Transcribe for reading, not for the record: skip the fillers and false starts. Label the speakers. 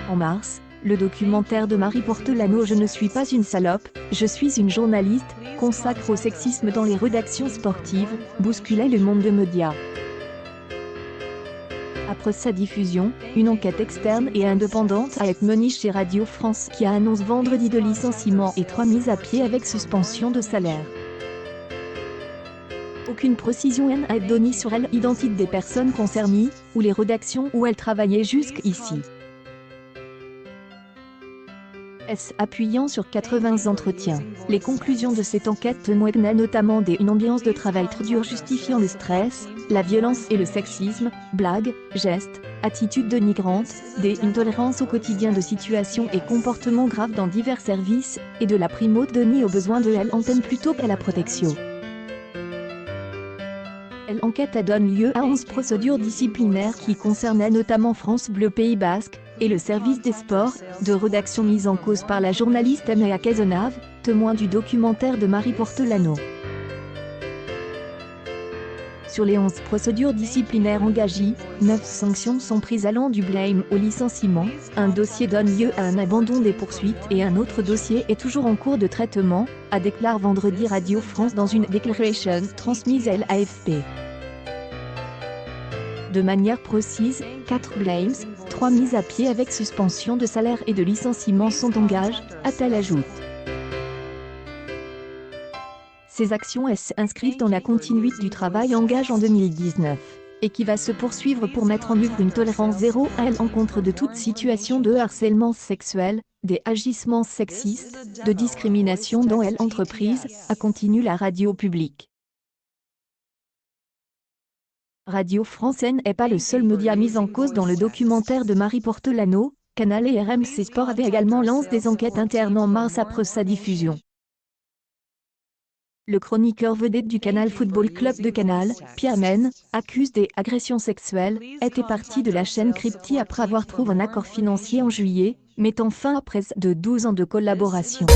Speaker 1: En mars, le documentaire de Marie Portelano Je ne suis pas une salope, je suis une journaliste, consacre au sexisme dans les rédactions sportives, bousculait le monde de médias. Après sa diffusion, une enquête externe et indépendante a été menée chez Radio France qui annonce vendredi de licenciements et 3 mises à pied avec suspension de salaire. Aucune précision n'a été donnée sur l'identité des personnes concernées, ou les rédactions où elles travaillaient jusqu'ici. Appuyant sur 80 entretiens, les conclusions de cette enquête témoignent notamment d'une ambiance de travail trop dure justifiant le stress, la violence et le sexisme, blagues, gestes, attitudes dénigrantes, des intolérances au quotidien de situations et comportements graves dans divers services, et de la primauté donnée aux besoins de l'antenne plutôt qu'à la protection. L'enquête a donné lieu à 11 procédures disciplinaires qui concernaient notamment France Bleu Pays Basque, et le service des sports, de rédaction mise en cause par la journaliste Améa Cazenave, témoin du documentaire de Marie Portelano. Sur les 11 procédures disciplinaires engagées, 9 sanctions sont prises allant du blâme au licenciement, un dossier donne lieu à un abandon des poursuites et un autre dossier est toujours en cours de traitement, a déclaré vendredi Radio France dans une déclaration transmise à l'AFP. De manière précise, 4 blames, 3 mises à pied avec suspension de salaire et de licenciement sont engagées, a-t-elle ajouté. Ces actions s'inscrivent dans la continuité du travail engagé en 2019, et qui va se poursuivre pour mettre en œuvre une tolérance zéro à l'encontre de toute situation de harcèlement sexuel, des agissements sexistes, de discrimination dans l'entreprise, a continué la radio publique. Radio France n'est pas le seul média mis en cause dans le documentaire de Marie Portelano. Canal et RMC Sport avaient également lancé des enquêtes internes en mars après sa diffusion. Le chroniqueur vedette du Canal Football Club de Canal, Pierre Men, accuse des agressions sexuelles, était parti de la chaîne Crypti après avoir trouvé un accord financier en juillet, mettant fin à près de 12 ans de collaboration.